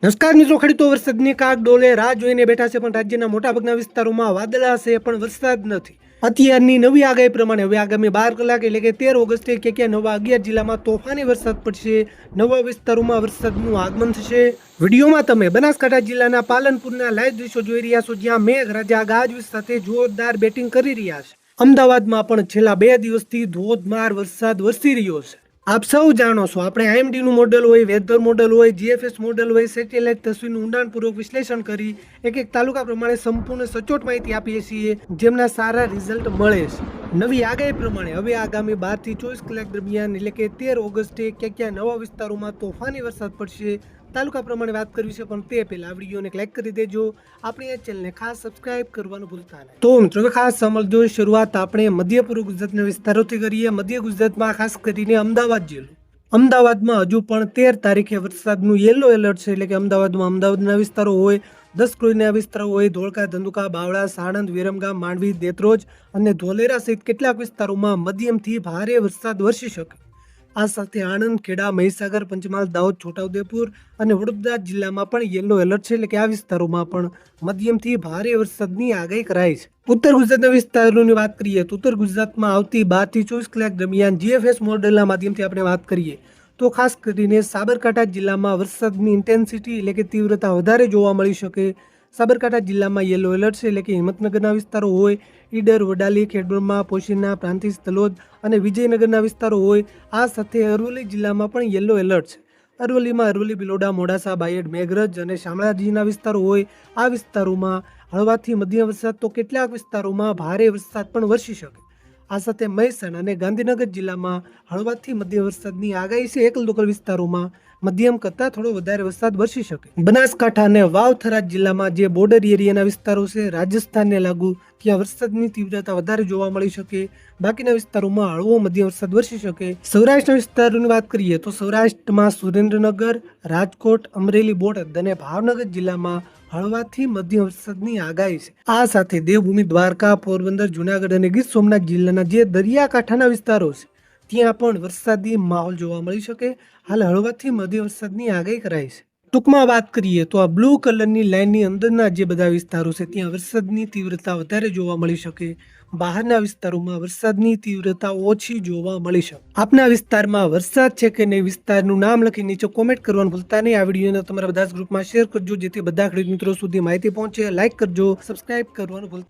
નમસ્કાર મિત્રો, ખેડૂતો વરસાદની કાગ ડોલે રાહ જોઈને બેઠા છે, પણ રાજ્યના મોટાભાગના વિસ્તારોમાં વાદળા છે પણ વરસાદ નથી. અત્યારની નવી આગાહી પ્રમાણે હવે આગામી 12 કલાક એટલે કે 13 ઓગસ્ટે ક્યાં નવા 11 જિલ્લામાં તોફાની વરસાદ પડશે. નવા વિસ્તારોમાં વરસાદનું આગમન થશે. વિડીયોમાં તમે બનાસકાંઠા જિલ્લાના પાલનપુરના લાઈવ દ્રશ્યો જોઈ રહ્યા છો, જ્યાં મેઘરાજા ગાજવીજ સાથે જોરદાર બેટિંગ કરી રહ્યા છે. અમદાવાદમાં પણ છેલ્લા 2 દિવસથી ધોધમાર વરસાદ વરસી રહ્યો છે. આપ સૌ જાણો છો, આપણે આઈએમડીનું મોડેલ હોય, વેધર મોડેલ હોય, જીએફએસ મોડેલ હોય, સેટેલાઇટ તસવીરનું ઊંડાણપૂર્વક વિશ્લેષણ કરી એક તાલુકા પ્રમાણે સંપૂર્ણ સચોટ માહિતી આપીએ છીએ, જેમના સારા રિઝલ્ટ મળે છે. નવી આગાહી પ્રમાણે હવે આગામી 12 થી 24 કલાક દરમિયાન એટલે કે 13 ઓગસ્ટે ક્યાં નવા વિસ્તારોમાં તોફાની વરસાદ પડશે. તાલુકા પ્રમાણે વાત કરવી છે, પણ તે પહેલા આ વિડીયોને લાઈક કરી દેજો. આપણી આ ચેનલને ખાસ સબસ્ક્રાઇબ કરવાનું ભૂલતા નહીં. તો મિત્રો ખાસ સમજજો, શરૂઆત આપણે મધ્ય પૂર્વ ગુજરાતના વિસ્તારોથી કરીએ. મધ્ય ગુજરાતમાં ખાસ કરીને અમદાવાદ જિલ્લો. અમદાવાદમાં હજુ પણ 13 તારીખે વરસાદનું યેલો એલર્ટ છે, એટલે કે અમદાવાદના વિસ્તારો હોય, 10 કિલોના વિસ્તારો હોય, ધોળકા, ધંધુકા, બાવળા, સાણંદ, વિરમગામ, માંડવી, દેત્રોજ અને ધોલેરા સહિત કેટલાક વિસ્તારોમાં મધ્યમથી ભારે વરસાદ વરસી શકે. આ સાથે આણંદ, ખેડા, મહીસાગર, પંચમહાલ, દાહોદ, છોટાઉદેપુર અને વડોદરા જિલ્લામાં પણ યેલો એલર્ટ છે, એટલે કે આ વિસ્તારોમાં પણ મધ્યમથી ભારે વરસાદની આગાહી કરાઈ છે. ઉત્તર ગુજરાતના વિસ્તારોની વાત કરીએ તો ઉત્તર ગુજરાતમાં આવતી 12 થી 24 કલાક દરમિયાન જીએફએસ મોડેલના માધ્યમથી આપણે વાત કરીએ તો ખાસ કરીને સાબરકાંઠા જિલ્લામાં વરસાદની ઇન્ટેન્સિટી એટલે કે તીવ્રતા વધારે જોવા મળી શકે. સાબરકાંઠા જિલ્લામાં યેલો એલર્ટ છે, એટલે કે હિંમતનગરના વિસ્તારો હોય, ઈડર, વડાલી, ખેડબ્રહ્મા, પોશીના, પ્રાંતિજ, તલોદ અને વિજયનગરના વિસ્તારો હોય. આ સાથે અરવલ્લી જિલ્લામાં પણ યેલો એલર્ટ છે. અરવલ્લીમાં અરવલ્લી, બિલોડા, મોડાસા, બાયડ, મેઘરજ અને શામળાજીના વિસ્તારો હોય. આ વિસ્તારોમાં હળવાથી મધ્યમ વરસાદ તો કેટલાક વિસ્તારોમાં ભારે વરસાદ પણ વરસી શકે. આ સાથે મહેસાણા અને ગાંધીનગર જિલ્લામાં હળવાથી મધ્યમ વરસાદની આગાહી છે. એક લોકલ વિસ્તારોમાં મધ્યમ કરતાં થોડો વધારે વરસાદ વરસી શકે. બનાસકાંઠા અને વાવ-થરાદ જિલ્લામાં જે બોર્ડર એરિયાના વિસ્તારો છે, રાજસ્થાનને લાગુ, ત્યાં વરસાદની તીવ્રતા વધારે જોવા મળી શકે. બાકીના વિસ્તારોમાં હળવો મધ્યમ વરસાદ વરસી શકે. સૌરાષ્ટ્રના વિસ્તારોની વાત કરીએ તો સૌરાષ્ટ્રમાં સુરેન્દ્રનગર, રાજકોટ, અમરેલી, બોટાદ અને ભાવનગર જિલ્લામાં હળવાથી મધ્યમ વરસાદની આગાહી છે. આ સાથે દેવભૂમિ, દ્વારકા, પોરબંદર, જુનાગઢ અને ગીર સોમનાથ જિલ્લાના જે દરિયાકાંઠાના વિસ્તારો છે, ત્યાં પણ વરસાદી માહોલ જોવા મળી શકે. હાલ હળવાથી મધ્યમ વરસાદની આગાહી કરાઈ છે. ટૂંકમાં વાત કરીએ તો આ બ્લુ કલરની લાઇનની અંદરના જે બધા વિસ્તારો છે, ત્યાં વરસાદની તીવ્રતા વધારે જોવા મળી શકે. બહારના વિસ્તારોમાં વરસાદની તીવ્રતા ઓછી જોવા મળી શકે. આપના વિસ્તારમાં વરસાદ છે કે નહીં, વિસ્તારનું નામ લખી નીચે કોમેન્ટ કરવાનું ભૂલતા નહીં. આ વિડીયોને તમારા બધા જ ગ્રુપમાં શેર કરજો, જેથી બધા ખેડૂત મિત્રો સુધી માહિતી પહોંચે. લાઈક કરજો, સબસ્ક્રાઇબ કરવાનું ભૂલતા